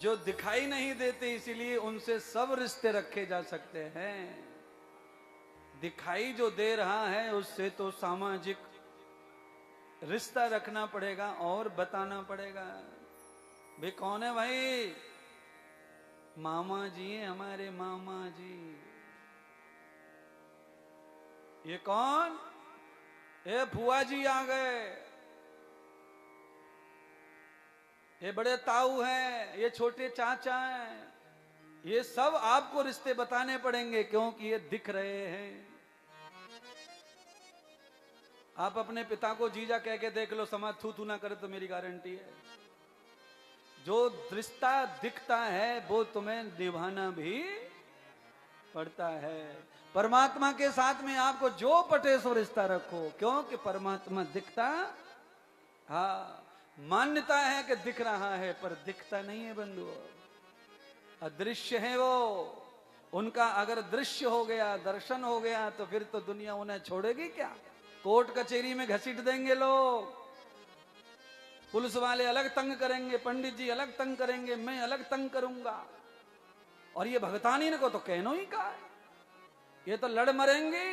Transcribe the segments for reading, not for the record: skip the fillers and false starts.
जो दिखाई नहीं देते इसीलिए उनसे सब रिश्ते रखे जा सकते हैं। दिखाई जो दे रहा है उससे तो सामाजिक रिश्ता रखना पड़ेगा और बताना पड़ेगा। वे कौन है भाई? मामा जी हैं हमारे, मामा जी। ये कौन? ये फुआ जी आ गए, ये बड़े ताऊ हैं, ये छोटे चाचा हैं। ये सब आपको रिश्ते बताने पड़ेंगे क्योंकि ये दिख रहे हैं। आप अपने पिता को जीजा कह के देख लो, समाज थू थू ना करे तो मेरी गारंटी है जो रिश्ता दिखता है वो तुम्हें निभाना भी पड़ता है। परमात्मा के साथ में आपको जो पटे सो रिश्ता रखो, क्योंकि परमात्मा दिखता, हाँ मान्यता है कि दिख रहा है पर दिखता नहीं है बंधुओं, अदृश्य है वो। उनका अगर दृश्य हो गया, दर्शन हो गया तो फिर तो दुनिया उन्हें छोड़ेगी क्या? कोर्ट कचहरी में घसीट देंगे लोग, पुलिस वाले अलग तंग करेंगे, पंडित जी अलग तंग करेंगे, मैं अलग तंग करूंगा। और ये भगतानी को तो कहनो ही का है, ये तो लड़ मरेंगे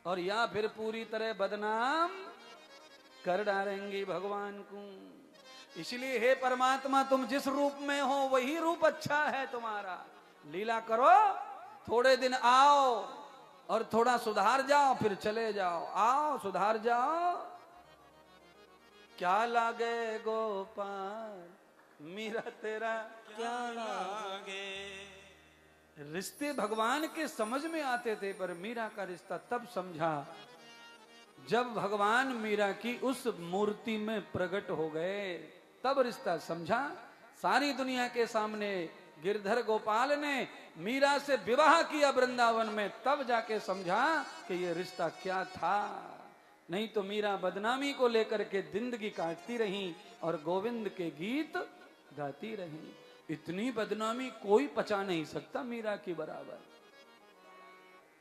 और या फिर पूरी तरह बदनाम कर डालेंगे भगवान को। इसलिए हे परमात्मा, तुम जिस रूप में हो वही रूप अच्छा है तुम्हारा। लीला करो, थोड़े दिन आओ और थोड़ा सुधार जाओ, फिर चले जाओ। आओ सुधार जाओ। क्या लागे गोपाल मीरा तेरा क्या लागे। रिश्ते भगवान के समझ में आते थे पर मीरा का रिश्ता तब समझा जब भगवान मीरा की उस मूर्ति में प्रकट हो गए, तब रिश्ता समझा। सारी दुनिया के सामने गिरधर गोपाल ने मीरा से विवाह किया वृंदावन में, तब जाके समझा कि ये रिश्ता क्या था। नहीं तो मीरा बदनामी को लेकर के जिंदगी काटती रही और गोविंद के गीत गाती रही। इतनी बदनामी कोई पचा नहीं सकता मीरा की बराबर।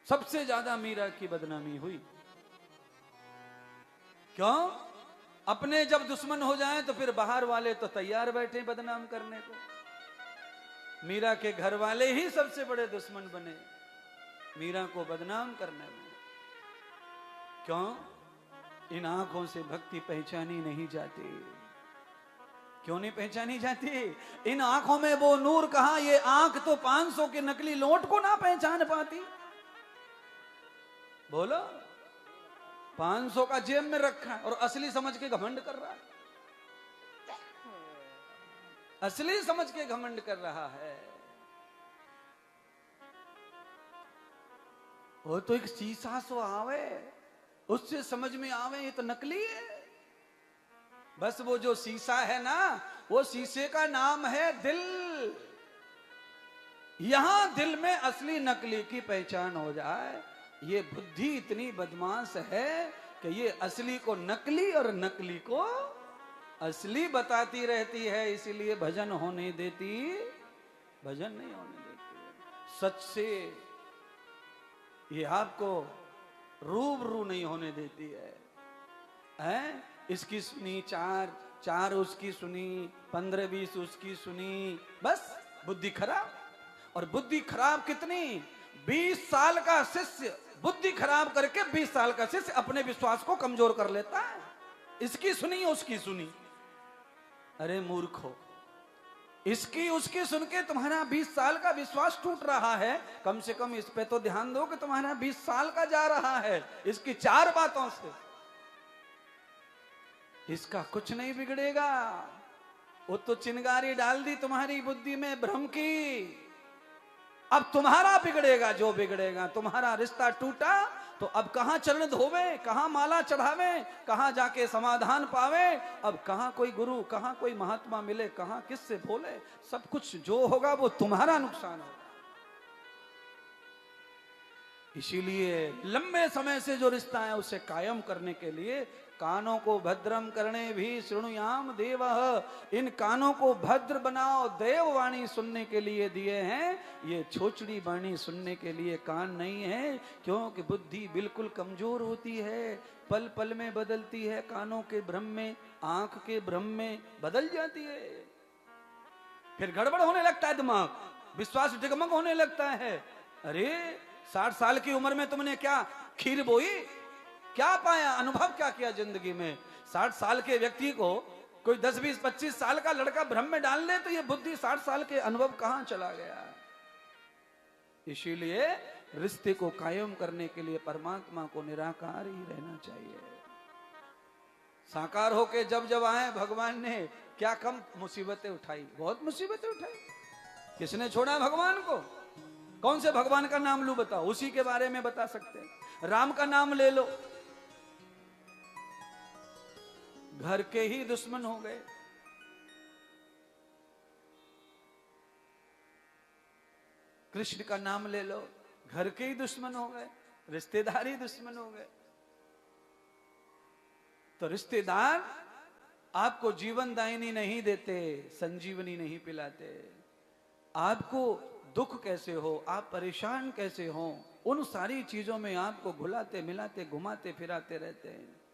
सबसे ज्यादा मीरा की बदनामी हुई। क्यों? अपने जब दुश्मन हो जाएं तो फिर बाहर वाले तो तैयार बैठे बदनाम करने को। मीरा के घर वाले ही सबसे बड़े दुश्मन बने मीरा को बदनाम करने में। क्यों? इन आंखों से भक्ति पहचानी नहीं जाती। क्यों नहीं पहचानी जाती? इन आंखों में वो नूर कहां? ये आंख तो 500 के नकली नोट को ना पहचान पाती। बोलो, 500 का जेब में रखा है और असली समझ के घमंड कर रहा है। असली समझ के घमंड कर रहा है। वो तो एक शीशा सो आवे, उससे समझ में आवे ये तो नकली है। बस वो जो शीशा है ना, वो शीशे का नाम है दिल। यहां दिल में असली नकली की पहचान हो जाए। ये बुद्धि इतनी बदमाश है कि ये असली को नकली और नकली को असली बताती रहती है। इसीलिए भजन होने देती, भजन नहीं होने देती। सच से ये आपको रूबरू नहीं होने देती है? इसकी सुनी चार उसकी सुनी, 15-20 उसकी सुनी, बस बुद्धि खराब। और बुद्धि खराब कितनी? 20 साल का शिष्य बुद्धि खराब करके 20 साल का शिष्य अपने विश्वास को कमजोर कर लेता है। इसकी सुनी उसकी सुनी। अरे मूर्खो, इसकी उसकी सुन के तुम्हारा 20 साल का विश्वास टूट रहा है। कम से कम इस पे तो ध्यान दो कि तुम्हारा 20 साल का जा रहा है इसकी 4 बातों से। इसका कुछ नहीं बिगड़ेगा। वो तो चिंगारी डाल दी तुम्हारी बुद्धि में भ्रम की। अब तुम्हारा बिगड़ेगा जो बिगड़ेगा। तुम्हारा रिश्ता टूटा तो अब कहां चरण धोवे, कहां माला चढ़ावे, कहां जाके समाधान पावे। अब कहां कोई गुरु, कहां कोई महात्मा मिले, कहां किससे बोले। सब कुछ जो होगा वो तुम्हारा नुकसान होगा। इसीलिए लंबे समय से जो रिश्ता है उसे कायम करने के लिए कानों को भद्रम करने भी शृणुयाम देवः। इन कानों को भद्र बनाओ, देववाणी सुनने के लिए दिए हैं। ये छोचड़ी वाणी सुनने के लिए कान नहीं है, क्योंकि बुद्धि बिल्कुल कमजोर होती है, पल पल में बदलती है। कानों के भ्रम में, आंख के भ्रम में बदल जाती है। फिर गड़बड़ होने लगता है दिमाग, विश्वास डगमग होने लगता है। अरे 60 साल की उम्र में तुमने क्या खीर बोई, क्या पाया, अनुभव क्या किया जिंदगी में? 60 साल के व्यक्ति को कोई 10, 20, 25 साल का लड़का भ्रम में डाल ले तो ये बुद्धि 60 साल के अनुभव कहां चला गया। इसीलिए रिश्ते को कायम करने के लिए परमात्मा को निराकार ही रहना चाहिए। साकार होके जब जब आए भगवान ने क्या कम मुसीबतें उठाई, बहुत मुसीबतें उठाई। किसने छोड़ा भगवान को? कौन से भगवान का नाम लू बताओ, उसी के बारे में बता सकते हैं। राम का नाम ले लो, घर के ही दुश्मन हो गए। कृष्ण का नाम ले लो, घर के ही दुश्मन हो गए, रिश्तेदार ही दुश्मन हो गए। तो रिश्तेदार आपको जीवन दायिनी नहीं देते, संजीवनी नहीं पिलाते। आपको दुख कैसे हो, आप परेशान कैसे हो, उन सारी चीजों में आपको भुलाते मिलाते घुमाते फिराते रहते हैं।